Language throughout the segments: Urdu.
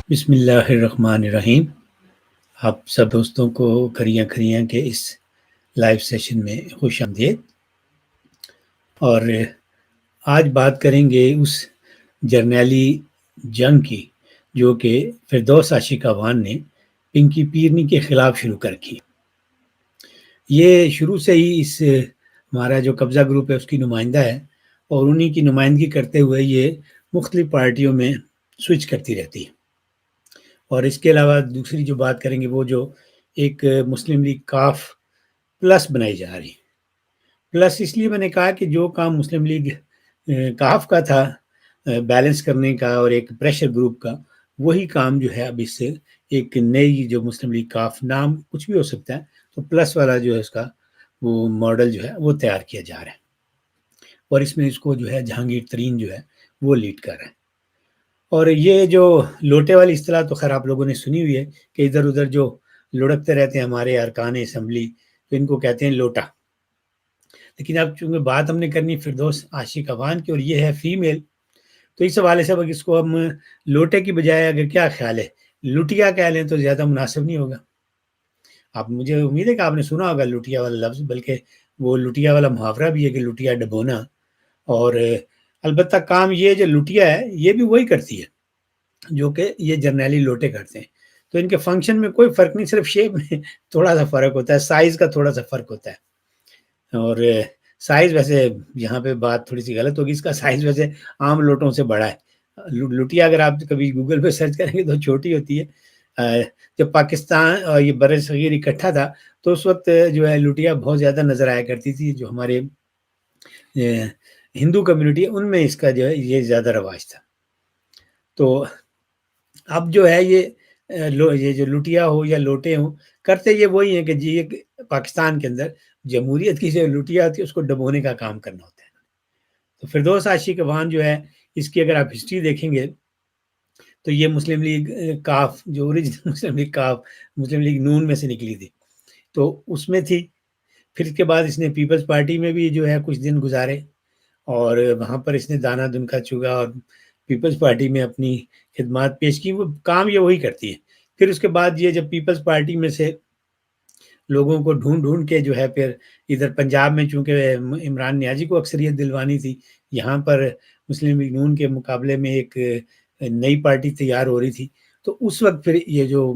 بسم اللہ الرحمن الرحیم۔ آپ سب دوستوں کو کھریاں کھریاں کے اس لائیو سیشن میں خوش آمدید۔ اور آج بات کریں گے اس جرنیلی جنگ کی جو کہ فردوس عاشق افغان نے پنکی پیرنی کے خلاف شروع کر کی۔ یہ شروع سے ہی اس ہمارا جو قبضہ گروپ ہے اس کی نمائندہ ہے، اور انہی کی نمائندگی کرتے ہوئے یہ مختلف پارٹیوں میں سوئچ کرتی رہتی ہے۔ اور اس کے علاوہ دوسری جو بات کریں گے وہ جو ایک مسلم لیگ کاف پلس بنائی جا رہی ہے۔ پلس اس لیے میں نے کہا کہ جو کام مسلم لیگ کاف کا تھا بیلنس کرنے کا اور ایک پریشر گروپ کا، وہی کام جو ہے اب اس سے ایک نئی جو مسلم لیگ کاف، نام کچھ بھی ہو سکتا ہے، تو پلس والا جو ہے اس کا وہ ماڈل جو ہے وہ تیار کیا جا رہا ہے، اور اس میں اس کو جو ہے جہانگیر ترین جو ہے وہ لیڈ کر رہے ہیں۔ اور یہ جو لوٹے والی اصطلاح تو خیر آپ لوگوں نے سنی ہوئی ہے کہ ادھر ادھر جو لڑکتے رہتے ہیں ہمارے ارکان اسمبلی، تو ان کو کہتے ہیں لوٹا۔ لیکن اب چونکہ بات ہم نے کرنی فردوس عاشق افغان کی اور یہ ہے فیمیل، تو اس حوالے سے اس کو ہم لوٹے کی بجائے اگر کیا خیال ہے لٹیا کہہ لیں تو زیادہ مناسب نہیں ہوگا۔ آپ مجھے امید ہے کہ آپ نے سنا ہوگا لٹیا والا لفظ، بلکہ وہ لٹیا والا محاورہ بھی ہے کہ لٹیا ڈبونا۔ اور البتہ کام یہ جو لٹیا ہے یہ بھی وہی کرتی ہے جو کہ یہ جرنیلی لوٹے کرتے ہیں، تو ان کے فنکشن میں کوئی فرق نہیں، صرف شیپ میں تھوڑا سا فرق ہوتا ہے، سائز کا تھوڑا سا فرق ہوتا ہے۔ اور سائز ویسے یہاں پہ بات تھوڑی سی غلط ہوگی، اس کا سائز ویسے عام لوٹوں سے بڑا ہے۔ لٹیا اگر آپ کبھی گوگل پہ سرچ کریں گے تو چھوٹی ہوتی ہے۔ جب پاکستان اور یہ بر صغیر اکٹھا تھا تو اس وقت جو ہے لٹیا بہت زیادہ نظر آیا کرتی تھی، جو ہمارے ہندو کمیونٹی ہے ان میں اس کا جو ہے یہ زیادہ رواج تھا۔ تو اب جو ہے یہ جو لٹیا ہو یا لوٹے ہوں، کرتے یہ وہی ہیں کہ جی ایک پاکستان کے اندر جمہوریت کی جو لٹیا ہوتی ہے اس کو ڈبونے کا کام کرنا ہوتا ہے۔ تو فردوس عاشق افغان جو ہے اس کی اگر آپ ہسٹری دیکھیں گے تو یہ مسلم لیگ کاف جو اوریجنل مسلم لیگ کاف مسلم لیگ نون میں سے نکلی تھی، تو اس میں تھی۔ پھر اس کے بعد اس نے پیپلز پارٹی میں بھی جو ہے کچھ دن گزارے، اور وہاں پر اس نے دانا دنکا چگا اور پیپلز پارٹی میں اپنی خدمات پیش کی۔ وہ کام یہ وہی کرتی ہے۔ پھر اس کے بعد یہ جب پیپلز پارٹی میں سے لوگوں کو ڈھونڈ کے جو ہے پھر ادھر پنجاب میں چونکہ عمران نیازی کو اکثریت دلوانی تھی، یہاں پر مسلم لیگ نون کے مقابلے میں ایک نئی پارٹی تیار ہو رہی تھی، تو اس وقت پھر یہ جو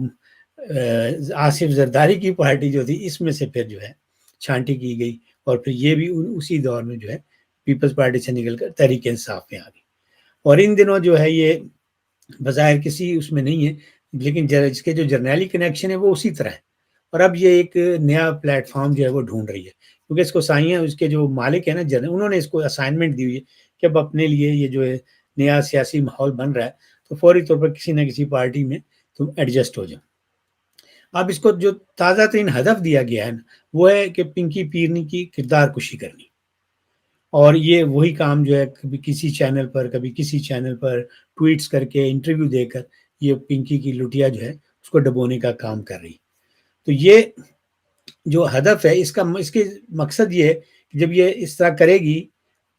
آصف زرداری کی پارٹی جو تھی اس میں سے پھر جو ہے چھانٹی کی گئی، اور پھر یہ بھی اسی دور میں جو ہے پیپلز پارٹی سے نکل کر تحریک انصاف میں آ گئی۔ اور ان دنوں جو ہے یہ بظاہر کسی اس میں نہیں ہے، لیکن اس کے جو جرنیلی کنیکشن ہے وہ اسی طرح ہے۔ اور اب یہ ایک نیا پلیٹ فارم جو ہے وہ ڈھونڈ رہی ہے، کیونکہ اس کو سائیاں اس کے جو مالک ہیں نا انہوں نے اس کو اسائنمنٹ دی ہوئی ہے کہ اب اپنے لیے یہ جو ہے نیا سیاسی ماحول بن رہا ہے تو فوری طور پر کسی نہ کسی پارٹی میں تم ایڈجسٹ ہو جاؤ۔ اب اس کو جو تازہ ترین ہدف دیا گیا ہے وہ ہے کہ پنکی پیرنی کی کردار کشی کرنی، اور یہ وہی کام جو ہے کبھی کسی چینل پر کبھی کسی چینل پر ٹویٹس کر کے انٹرویو دے کر یہ پنکی کی لٹیا جو ہے اس کو ڈبونے کا کام کر رہی۔ تو یہ جو ہدف ہے اس کے مقصد یہ ہے کہ جب یہ اس طرح کرے گی،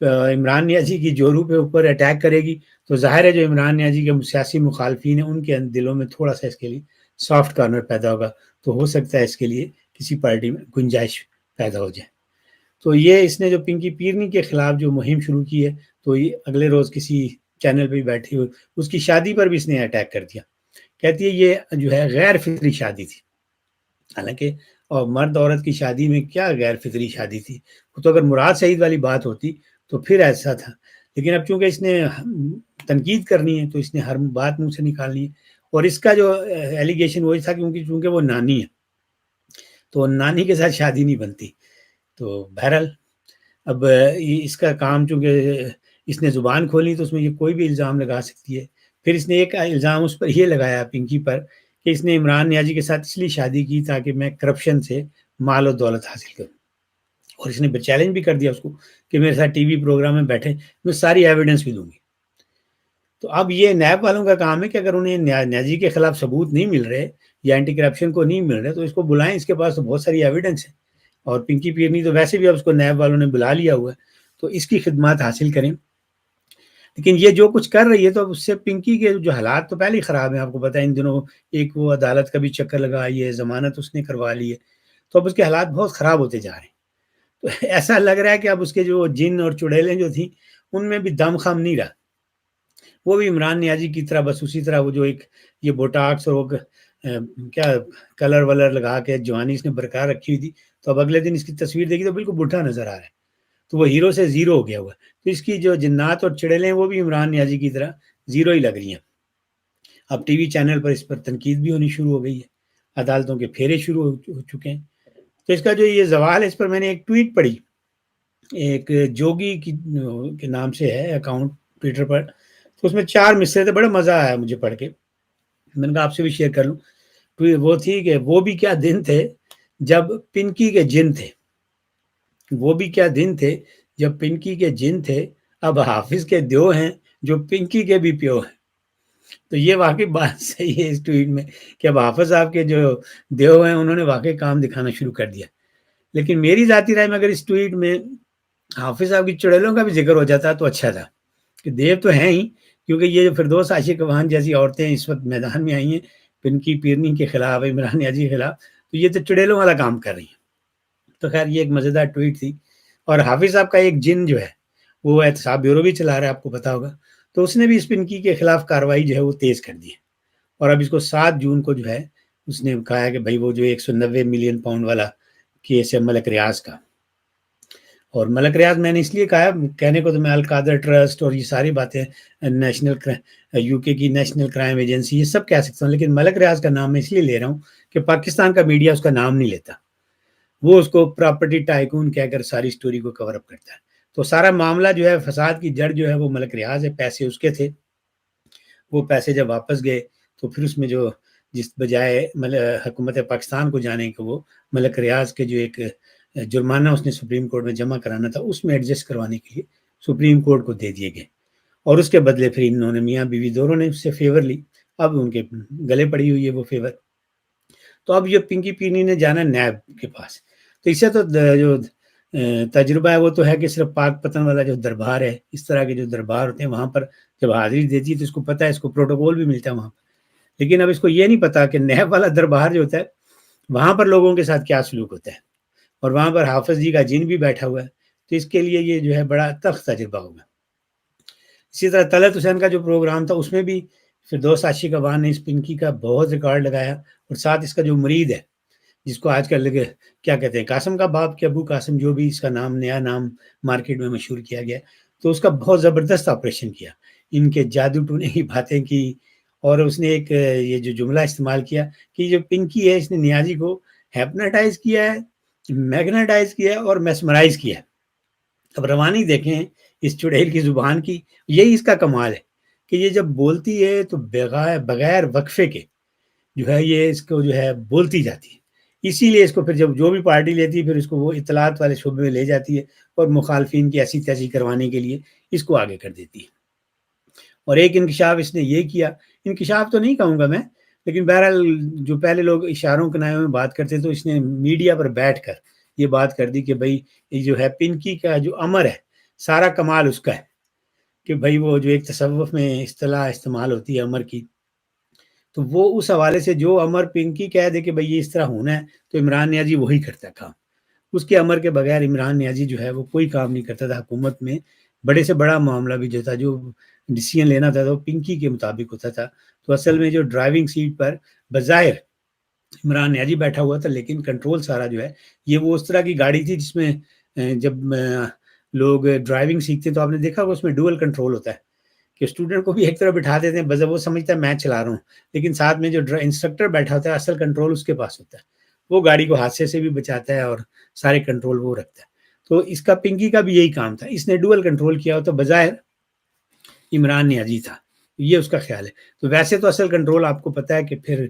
عمران نیازی کی جورو پہ اوپر اٹیک کرے گی، تو ظاہر ہے جو عمران نیازی کے سیاسی مخالفین ہیں ان کے دلوں میں تھوڑا سا اس کے لیے سافٹ کارنر پیدا ہوگا، تو ہو سکتا ہے اس کے لیے کسی پارٹی میں گنجائش پیدا ہو جائے۔ تو یہ اس نے جو پنکی پیرنی کے خلاف جو مہم شروع کی ہے، تو یہ اگلے روز کسی چینل پہ بیٹھی ہوئی اس کی شادی پر بھی اس نے اٹیک کر دیا، کہتی ہے یہ جو ہے غیر فطری شادی تھی۔ حالانکہ اور مرد عورت کی شادی میں کیا غیر فطری شادی تھی، وہ تو اگر مراد سعید والی بات ہوتی تو پھر ایسا تھا، لیکن اب چونکہ اس نے تنقید کرنی ہے تو اس نے ہر بات منہ سے نکالنی ہے۔ اور اس کا جو ایلیگیشن وہی تھا کیونکہ چونکہ وہ نانی ہے تو نانی کے ساتھ شادی نہیں بنتی۔ تو بہرحال اب اس کا کام چونکہ اس نے زبان کھولی تو اس میں یہ کوئی بھی الزام لگا سکتی ہے۔ پھر اس نے ایک الزام اس پر یہ لگایا پنکی پر کہ اس نے عمران نیازی کے ساتھ اس لیے شادی کی تاکہ میں کرپشن سے مال و دولت حاصل کروں، اور اس نے چیلنج بھی کر دیا اس کو کہ میرے ساتھ ٹی وی پروگرام میں بیٹھے، میں ساری ایویڈنس بھی دوں گی۔ تو اب یہ نیب والوں کا کام ہے کہ اگر انہیں نیازی کے خلاف ثبوت نہیں مل رہے یا اینٹی کرپشن کو نہیں مل رہے تو اس کو بلائیں، اس کے پاس تو بہت ساری ایویڈنس ہے، اور پنکی پیرنی تو ویسے بھی اب اس کو نیب والوں نے بلا لیا ہوا ہے، تو اس کی خدمات حاصل کریں۔ لیکن یہ جو کچھ کر رہی ہے تو اس سے پنکی کے جو حالات تو پہلے ہی خراب ہیں. آپ کو پتہ ہے ان دنوں ایک وہ عدالت کا بھی چکر لگائی ہے, ضمانت اس نے کروا لی ہے, تو اب اس کے حالات بہت خراب ہوتے جا رہے ہیں. تو ایسا لگ رہا ہے کہ اب اس کے جو جن اور چڑیلیں جو تھیں ان میں بھی دم خم نہیں رہا. وہ بھی عمران نیازی کی طرح بس اسی طرح وہ جو ایک یہ بوٹاکس اور وہ کیا کلر ولر لگا کے جوانی اس نے برقرار رکھی ہوئی تھی, تو اب اگلے دن اس کی تصویر دیکھی تو بالکل بڈھا نظر آ رہا ہے. تو وہ ہیرو سے زیرو ہو گیا ہوا. تو اس کی جو جنات اور چڑیلیں ہیں وہ بھی عمران نیازی کی طرح زیرو ہی لگ رہی ہیں. اب ٹی وی چینل پر اس پر تنقید بھی ہونی شروع ہو گئی ہے, عدالتوں کے پھیرے شروع ہو چکے ہیں. تو اس کا جو یہ زوال ہے اس پر میں نے ایک ٹویٹ پڑھی, ایک جوگی کے نام سے ہے اکاؤنٹ ٹویٹر پر. تو اس میں 4 مصرے تھے, بڑا مزہ آیا مجھے پڑھ کے, میں نے کہا آپ سے بھی شیئر کر لوں. وہ تھی کہ وہ بھی کیا دن تھے جب پنکی کے جن تھے, وہ بھی کیا دن تھے جب پنکی کے جن تھے, اب حافظ کے دیو ہیں جو پنکی کے بھی پیو ہیں. تو یہ واقعی بات صحیح ہے اس ٹویٹ میں کہ اب حافظ صاحب کے جو دیو ہیں انہوں نے واقعی کام دکھانا شروع کر دیا. لیکن میری ذاتی رائے میں اگر اس ٹویٹ میں حافظ صاحب کی چڑیلوں کا بھی ذکر ہو جاتا تو اچھا تھا, کہ دیو تو ہیں ہی, کیونکہ یہ جو فردوس عاشق افغان جیسی عورتیں اس وقت میدان میں آئی ہیں پنکی پیرنی کے خلاف, عمران نیازی کے خلاف, تو یہ تو چڑیلوں والا کام کر رہی ہیں. تو خیر یہ ایک مزیدار ٹویٹ تھی. اور حافظ صاحب کا ایک جن جو ہے وہ احتساب بیورو بھی چلا رہا ہے, آپ کو پتا ہوگا, تو اس نے بھی اس پنکی کے خلاف کارروائی جو ہے وہ تیز کر دی ہے. اور اب اس کو 7 جون کو جو ہے اس نے کہا ہے کہ بھائی وہ جو 190 ملین پاؤنڈ والا کیس ہے ملک ریاض کا, اور ملک ریاض میں نے اس لیے کہا, کہنے کو تو میں القادر ٹرسٹ اور یہ ساری باتیں نیشنل یو کے کی نیشنل کرائم ایجنسی یہ سب کہہ سکتا ہوں, لیکن ملک ریاض کا نام میں اس لیے لے رہا ہوں کہ پاکستان کا میڈیا اس کا نام نہیں لیتا, وہ اس کو پراپرٹی ٹائکون کہہ کر ساری سٹوری کو کور اپ کرتا ہے. تو سارا معاملہ جو ہے فساد کی جڑ جو ہے وہ ملک ریاض ہے, پیسے اس کے تھے, وہ پیسے جب واپس گئے تو پھر اس میں جو جس بجائے حکومت پاکستان کو جانے کہ وہ ملک ریاض کے جو ایک جرمانہ اس نے سپریم کورٹ میں جمع کرانا تھا اس میں ایڈجسٹ کروانے کے لیے سپریم کورٹ کو دے دیے گئے, اور اس کے بدلے پھر انہوں نے میاں بیوی دونوں نے اس سے فیور لی, اب ان کے گلے پڑی ہوئی ہے وہ فیور. تو اب یہ پنکی پیرنی نے جانا نیب کے پاس, تو اس سے تو جو تجربہ ہے وہ تو ہے کہ صرف پاک پتن والا جو دربار ہے, اس طرح کے جو دربار ہوتے ہیں وہاں پر جب حاضری دیتی ہے تو اس کو پتہ ہے, اس کو پروٹوکول بھی ملتا ہے وہاں پر. لیکن اب اس کو یہ نہیں پتا کہ نیب والا دربار جو ہوتا ہے وہاں پر لوگوں کے ساتھ کیا سلوک ہوتا ہے, اور وہاں پر حافظ جی کا جن بھی بیٹھا ہوا ہے, تو اس کے لیے یہ جو ہے بڑا تخت تجربہ ہوگا. اسی طرح طلعت حسین کا جو پروگرام تھا اس میں بھی فردوس عاشق افغان نے اس پنکی کا بہت ریکارڈ لگایا, اور ساتھ اس کا جو مرید ہے جس کو آج کل کیا کہتے ہیں قاسم کا باپ کے ابو قاسم, جو بھی اس کا نام نیا نام مارکیٹ میں مشہور کیا گیا, تو اس کا بہت زبردست آپریشن کیا, ان کے جادو ٹونے کی باتیں کی, اور اس نے ایک یہ جو جملہ استعمال کیا کہ جو پنکی ہے اس نے نیازی کو ہیپناٹائز کیا ہے, میگناٹائز کیا ہے اور میسمرائز کیا ہے. اب روانی دیکھیں اس چڑیل کی زبان کی, یہی اس کا کمال ہے کہ یہ جب بولتی ہے تو بغیر وقفے کے جو ہے یہ اس کو جو ہے بولتی جاتی ہے. اسی لیے اس کو پھر جب جو بھی پارٹی لیتی ہے پھر اس کو وہ اطلاعات والے شعبے میں لے جاتی ہے اور مخالفین کی ایسی تیسی کروانے کے لیے اس کو آگے کر دیتی ہے. اور ایک انکشاف اس نے یہ کیا, انکشاف تو نہیں کہوں گا میں, لیکن بہرحال جو پہلے لوگ اشاروں کنایوں میں بات کرتے تو اس نے میڈیا پر بیٹھ کر یہ بات کر دی کہ بھائی یہ جو ہے پنکی کا جو امر ہے سارا کمال اس کا ہے, کہ بھائی وہ جو ایک تصوف میں اصطلاح استعمال ہوتی ہے امر کی, تو وہ اس حوالے سے جو امر پنکی کہہ دے کہ بھائی یہ اس طرح ہونا ہے تو عمران نیازی وہی کرتا کام, اس کے امر کے بغیر عمران نیازی جو ہے وہ کوئی کام نہیں کرتا تھا. حکومت میں بڑے سے بڑا معاملہ بھی جو تھا, جو ڈیسیژن لینا تھا وہ پنکی کے مطابق ہوتا تھا. تو اصل میں جو ڈرائیونگ سیٹ پر بظاہر عمران نیازی بیٹھا ہوا تھا, لیکن کنٹرول سارا جو ہے یہ وہ اس طرح کی گاڑی تھی جس میں جب لوگ ڈرائیونگ سیکھتے ہیں تو آپ نے دیکھا اس میں ڈوئل کنٹرول ہوتا ہے کہ اسٹوڈنٹ کو بھی ایک طرف بٹھا دیتے ہیں, بس وہ سمجھتا ہے میں چلا رہا ہوں, لیکن ساتھ میں جو انسٹرکٹر بیٹھا ہوتا ہے اصل کنٹرول اس کے پاس ہوتا ہے, وہ گاڑی کو حادثے سے بھی بچاتا ہے اور سارے کنٹرول وہ رکھتا ہے. تو اس کا پنکی کا بھی یہی کام تھا, اس نے ڈوئل کنٹرول کیا ہو تو بظاہر عمران نیازی تھا, یہ اس کا خیال ہے. تو ویسے تو اصل کنٹرول آپ کو پتا ہے کہ پھر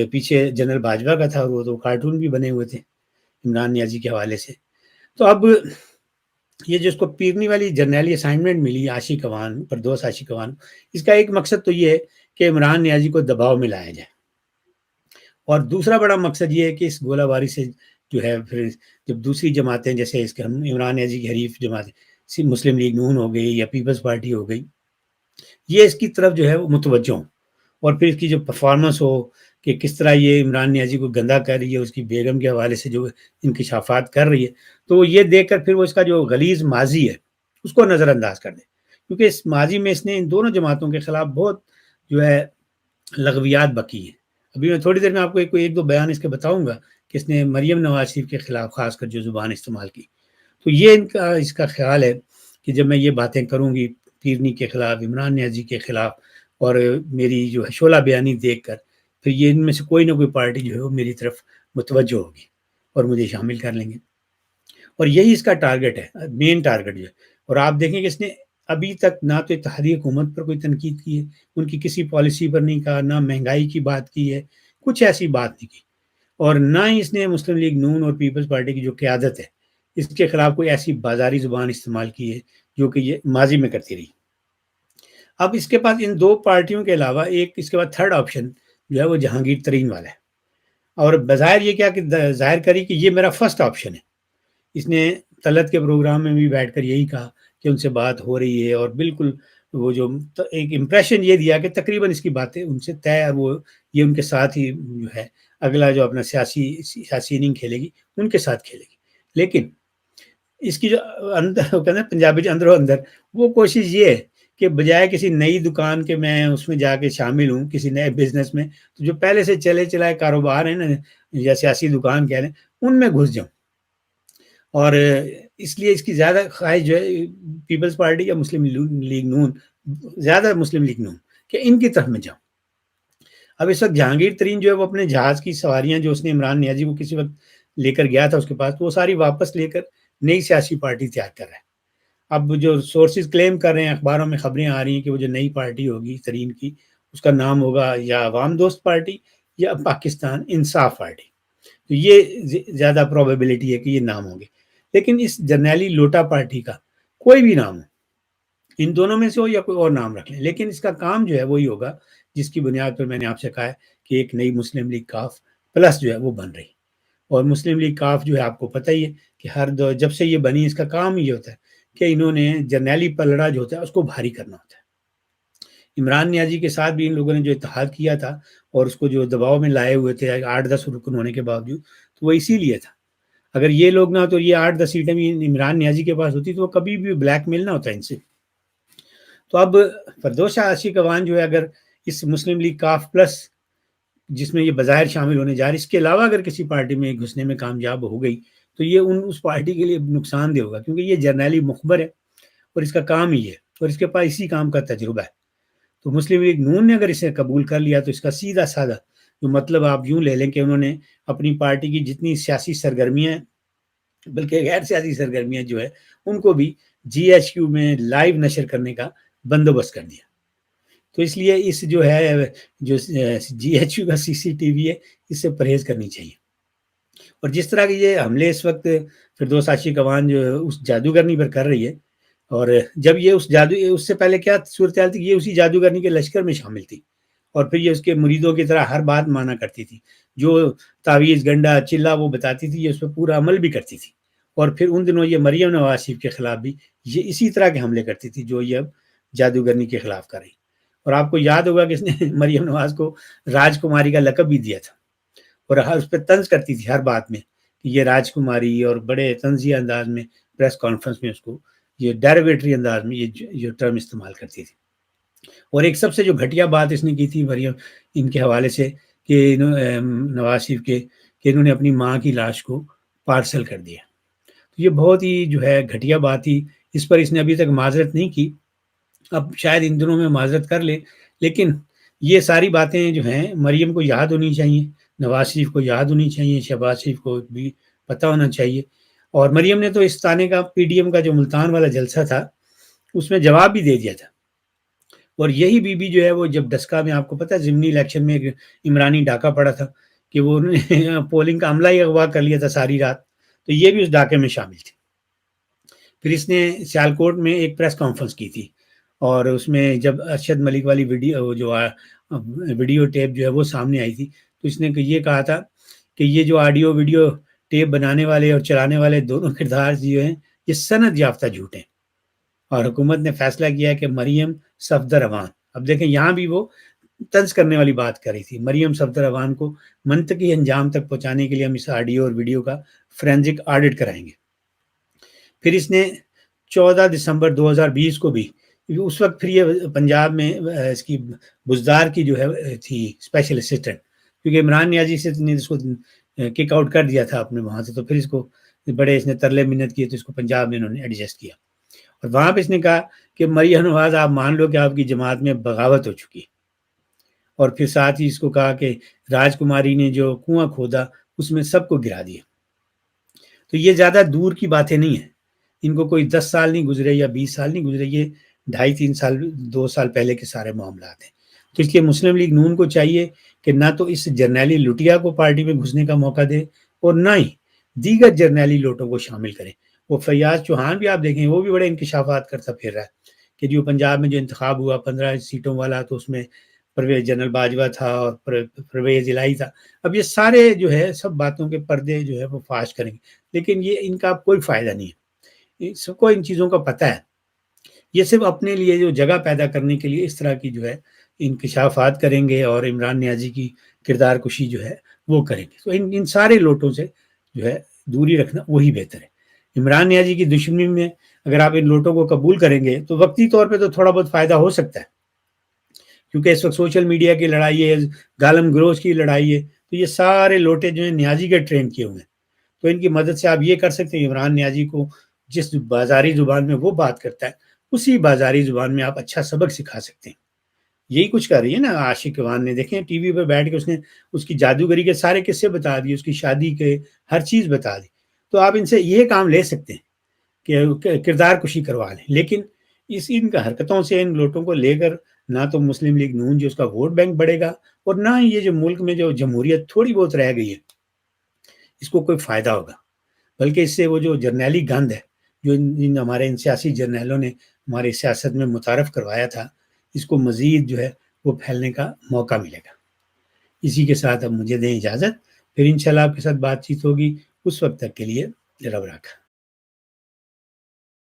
پیچھے جنرل باجوہ کا تھا, اور وہ تو کارٹون بھی بنے ہوئے تھے عمران نیازی کے حوالے سے. تو اب یہ جو اس کو پیرنی والی جرنیلی اسائنمنٹ ملی عاشق افغان فردوس عاشق افغان, اس کا ایک مقصد تو یہ ہے کہ عمران نیازی کو دباؤ میں لایا جائے, اور دوسرا بڑا مقصد یہ ہے کہ اس گولہ باری سے جو ہے پھر جب دوسری جماعتیں جیسے اس کے عمران نیازی کی حریف جماعتیں مسلم لیگ نون ہو گئی یا پیپلز پارٹی ہو گئی, یہ اس کی طرف جو ہے وہ متوجہ ہوں، اور پھر اس کی جو پرفارمنس ہو کہ کس طرح یہ عمران نیازی کو گندا کر رہی ہے، اس کی بیگم کے حوالے سے جو انکشافات کر رہی ہے، تو وہ یہ دیکھ کر پھر وہ اس کا جو غلیظ ماضی ہے اس کو نظر انداز کر دے، کیونکہ اس ماضی میں اس نے ان دونوں جماعتوں کے خلاف بہت جو ہے لغویات بکی ہیں۔ ابھی میں تھوڑی دیر میں آپ کو ایک دو بیان اس کے بتاؤں گا کہ اس نے مریم نواز شریف کے خلاف خاص کر جو زبان استعمال کی، تو یہ اس کا خیال ہے کہ جب میں یہ باتیں کروں گی پیرنی کے خلاف، عمران نیازی کے خلاف، اور میری جو ہے شعلہ بیانی دیکھ کر، پھر یہ ان میں سے کوئی نہ کوئی پارٹی جو ہے وہ میری طرف متوجہ ہوگی اور مجھے شامل کر لیں گے، اور یہی اس کا ٹارگٹ ہے، مین ٹارگٹ جو ہے۔ اور آپ دیکھیں کہ اس نے ابھی تک نہ تو اتحادی حکومت پر کوئی تنقید کی ہے، ان کی کسی پالیسی پر نہیں کہا، نہ مہنگائی کی بات کی ہے، کچھ ایسی بات نہیں کی، اور نہ ہی اس نے مسلم لیگ نون اور پیپلز پارٹی کی جو قیادت ہے اس کے خلاف کوئی ایسی بازاری زبان استعمال کی ہے جو کہ یہ ماضی میں کرتی رہی۔ اب اس کے پاس ان دو پارٹیوں کے علاوہ ایک اس کے بعد تھرڈ آپشن جو ہے وہ جہانگیر ترین والا ہے، اور بظاہر یہ کیا کہ ظاہر کری کہ یہ میرا فرسٹ آپشن ہے۔ اس نے طلعت کے پروگرام میں بھی بیٹھ کر یہی کہا کہ ان سے بات ہو رہی ہے، اور بالکل وہ جو ایک امپریشن یہ دیا کہ تقریباً اس کی باتیں ان سے طے، اور وہ یہ ان کے ساتھ ہی جو ہے اگلا جو اپنا سیاسی اننگ کھیلے گی ان کے ساتھ کھیلے گی۔ لیکن اس کی جو اندر کہتے ہیں پنجابی جو اندر و اندر وہ کوشش یہ ہے کہ بجائے کسی نئی دکان کے میں اس میں جا کے شامل ہوں کسی نئے بزنس میں، تو جو پہلے سے چلے چلائے کاروبار ہیں نا یا سیاسی دکان کہہ لیں ان میں گھس جاؤں، اور اس لیے اس کی زیادہ خواہش جو ہے پیپلز پارٹی یا مسلم لیگ نون، زیادہ مسلم لیگ نون کہ ان کی طرف میں جاؤں۔ اب اس وقت جہانگیر ترین جو ہے وہ اپنے جہاز کی سواریاں جو اس نے عمران نیازی کو کسی وقت لے کر گیا تھا اس کے پاس، تو وہ ساری واپس لے کر نئی سیاسی پارٹی تیار کر رہا ہے۔ اب جو سورسز کلیم کر رہے ہیں، اخباروں میں خبریں آ رہی ہیں کہ وہ جو نئی پارٹی ہوگی ترین کی، اس کا نام ہوگا یا عوام دوست پارٹی یا پاکستان انصاف پارٹی، تو یہ زیادہ پروبیبلٹی ہے کہ یہ نام ہوں گے۔ لیکن اس جرنیلی لوٹا پارٹی کا کوئی بھی نام ہو، ان دونوں میں سے ہو یا کوئی اور نام رکھ لیں، لیکن اس کا کام جو ہے وہی ہوگا جس کی بنیاد پر میں نے آپ سے کہا ہے کہ ایک نئی مسلم لیگ کاف پلس جو ہے وہ بن رہی، اور مسلم لیگ کاف جو ہے آپ کو پتہ ہی ہے کہ ہر دو جب سے یہ بنی اس کا کام ہی ہوتا ہے کہ انہوں نے جرنیلی پلڑا جو ہوتا ہے اس کو بھاری کرنا ہوتا ہے۔ عمران نیازی کے ساتھ بھی ان لوگوں نے جو اتحاد کیا تھا اور اس کو جو دباؤ میں لائے ہوئے تھے 8-10 رکن ہونے کے باوجود، تو وہ اسی لیے تھا۔ اگر یہ لوگ نہ تو یہ 8-10 سیٹیں بھی عمران نیازی کے پاس ہوتی تو وہ کبھی بھی بلیک میل نہ ہوتا ان سے۔ تو اب فردوس عاشق اوان جو ہے اگر اس مسلم لیگ کاف پلس جس میں یہ بظاہر شامل ہونے جا رہی، اس کے علاوہ اگر کسی پارٹی میں گھسنے میں کامیاب ہو گئی تو یہ اس پارٹی کے لیے نقصان دہ ہوگا، کیونکہ یہ جرنیلی مخبر ہے اور اس کا کام ہی ہے اور اس کے پاس اسی کام کا تجربہ ہے۔ تو مسلم لیگ نون نے اگر اسے قبول کر لیا تو اس کا سیدھا سادہ جو مطلب آپ یوں لے لیں کہ انہوں نے اپنی پارٹی کی جتنی سیاسی سرگرمیاں ہیں بلکہ غیر سیاسی سرگرمیاں جو ہے ان کو بھی جی ایچ کیو میں لائیو نشر کرنے کا بندوبست کر دیا۔ تو اس لیے اس جو ہے جو جی ایچ کیو کا سی سی ٹی وی ہے اس سے پرہیز کرنی چاہیے۔ اور جس طرح کے یہ حملے اس وقت فردوس عاشق اوان جو اس جادوگرنی پر کر رہی ہے، اور جب یہ اس سے پہلے کیا صورتحال تھی، یہ اسی جادوگرنی کے لشکر میں شامل تھی اور پھر یہ اس کے مریدوں کی طرح ہر بات مانا کرتی تھی، جو تعویذ گنڈا چلا وہ بتاتی تھی یہ اس پہ پورا عمل بھی کرتی تھی، اور پھر ان دنوں یہ مریم نواز شریف کے خلاف بھی یہ اسی طرح کے حملے کرتی تھی جو یہ اب جادوگرنی کے خلاف کر رہی۔ اور آپ کو یاد ہوگا کہ اس نے مریم نواز کو راج کماری کا لقب بھی دیا تھا، اور اس پہ طنز کرتی تھی ہر بات میں کہ یہ راج کماری، اور بڑے طنزیہ انداز میں پریس کانفرنس میں اس کو یہ ڈیریویٹری انداز میں یہ ٹرم استعمال کرتی تھی۔ اور ایک سب سے جو گھٹیا بات اس نے کی تھی مریم ان کے حوالے سے کہ نواز شریف کے کہ انہوں نے اپنی ماں کی لاش کو پارسل کر دیا، تو یہ بہت ہی جو ہے گھٹیا بات تھی، اس پر اس نے ابھی تک معذرت نہیں کی، اب شاید ان دنوں میں معذرت کر لے، لیکن یہ ساری باتیں جو ہیں مریم کو یاد ہونی چاہیے، نواز شریف کو یاد ہونی چاہیے، شہباز شریف کو بھی پتہ ہونا چاہیے۔ اور مریم نے تو اس تانے کا پی ڈی ایم کا جو ملتان والا جلسہ تھا اس میں جواب بھی دے دیا تھا، اور یہی بی بی جو ہے وہ جب ڈسکا میں آپ کو پتہ ہے ضمنی الیکشن میں ایک عمرانی ڈاکہ پڑا تھا کہ وہ انہوں نے پولنگ کا عملہ ہی اغوا کر لیا تھا ساری رات، تو یہ بھی اس ڈاکے میں شامل تھی۔ پھر اس نے سیالکوٹ میں ایک پریس کانفرنس کی تھی، اور اس میں جب ارشد ملک والی ویڈیو ٹیپ جو ہے وہ سامنے آئی تھی تو اس نے یہ کہا تھا کہ یہ جو آڈیو ویڈیو ٹیپ بنانے والے اور چلانے والے دونوں کردار جو ہیں یہ سند یافتہ جھوٹ ہیں، اور حکومت نے فیصلہ کیا ہے کہ مریم صفدر اوان اب دیکھیں یہاں بھی وہ طنز کرنے والی بات کر رہی تھی، مریم صفدر اعوان کو منطقی انجام تک پہنچانے کے لیے ہم اس آڈیو اور ویڈیو کا فرینزک آڈٹ کرائیں گے۔ پھر اس نے 14 دسمبر 2020 کو بھی، اس وقت پھر یہ پنجاب میں اس کی بزدار کی جو ہے تھی اسپیشل اسسٹنٹ، کیونکہ عمران نیازی سے نے اس کو کک آؤٹ کر دیا تھا اپنے وہاں سے، تو پھر اس کو بڑے اس نے ترلے منت کیے، تو اس کو پنجاب میں انہوں نے ایڈجسٹ کیا، اور وہاں پہ اس نے کہا کہ مریم نواز آپ مان لو کہ آپ کی جماعت میں بغاوت ہو چکی، اور پھر ساتھ ہی اس کو کہا کہ راج کماری نے جو کنواں کھودا اس میں سب کو گرا دیا۔ تو یہ زیادہ دور کی باتیں نہیں ہیں، ان کو کوئی 10 سال نہیں گزرے یا 20 سال نہیں گزرے، یہ 2.5-3 سال 2 سال پہلے کے سارے معاملات ہیں۔ تو اس لیے مسلم لیگ نون کو چاہیے کہ نہ تو اس جرنیلی لٹیا کو پارٹی میں گھسنے کا موقع دے، اور نہ ہی دیگر جرنیلی لوٹوں کو شامل کرے۔ وہ فیاض چوہان بھی آپ دیکھیں، وہ بھی بڑے انکشافات کرتا پھر رہا ہے کہ جو پنجاب میں جو انتخاب ہوا 15 سیٹوں والا، تو اس میں پرویز جنرل باجوہ تھا اور پرویز الہی تھا۔ اب یہ سارے جو ہے سب باتوں کے پردے جو ہے وہ فاش کریں گے، لیکن یہ ان کا کوئی فائدہ نہیں ہے، سب کو ان چیزوں کا پتہ ہے۔ یہ صرف اپنے لیے جو جگہ پیدا کرنے کے لیے اس طرح کی جو ہے انکشافات کریں گے، اور عمران نیازی کی کردار کشی جو ہے وہ کریں گے۔ تو ان سارے لوٹوں سے جو ہے دوری رکھنا وہی بہتر ہے۔ عمران نیازی کی دشمنی میں اگر آپ ان لوٹوں کو قبول کریں گے تو وقتی طور پہ تو تھوڑا بہت فائدہ ہو سکتا ہے، کیونکہ اس وقت سوشل میڈیا کی لڑائی ہے، گالم گروز کی لڑائی ہے، تو یہ سارے لوٹے جو ہیں نیازی کے ٹرین کیے ہوئے ہیں، تو ان کی مدد سے آپ یہ کر سکتے ہیں، عمران نیازی کو جس بازاری زبان میں وہ بات کرتا ہے اسی بازاری زبان میں آپ اچھا سبق سکھا سکتے ہیں۔ یہی کچھ کر رہی ہے نا عاشق وان نے، دیکھیں ٹی وی پہ بیٹھ کے اس نے اس کی جادوگری کے سارے قصے بتا دیے، اس کی شادی کے ہر چیز بتا دی۔ تو آپ ان سے یہ کام لے سکتے ہیں کہ کردار کشی کروا لیں، لیکن ان کا حرکتوں سے ان لوٹوں کو لے کر نہ تو مسلم لیگ نون جو اس کا ووٹ بینک بڑھے گا، اور نہ ہی یہ جو ملک میں جو جمہوریت تھوڑی بہت رہ گئی ہے اس کو کوئی فائدہ ہوگا، بلکہ اس سے وہ جو جرنیلی گند ہے جو ہمارے ان سیاسی جرنیلوں نے ہماری سیاست میں متعارف کروایا تھا، اس کو مزید جو ہے وہ پھیلنے کا موقع ملے گا۔ اسی کے ساتھ اب مجھے دیں اجازت، پھر انشاءاللہ آپ کے ساتھ بات چیت ہوگی، اس وقت تک کے لیے رب رکھا۔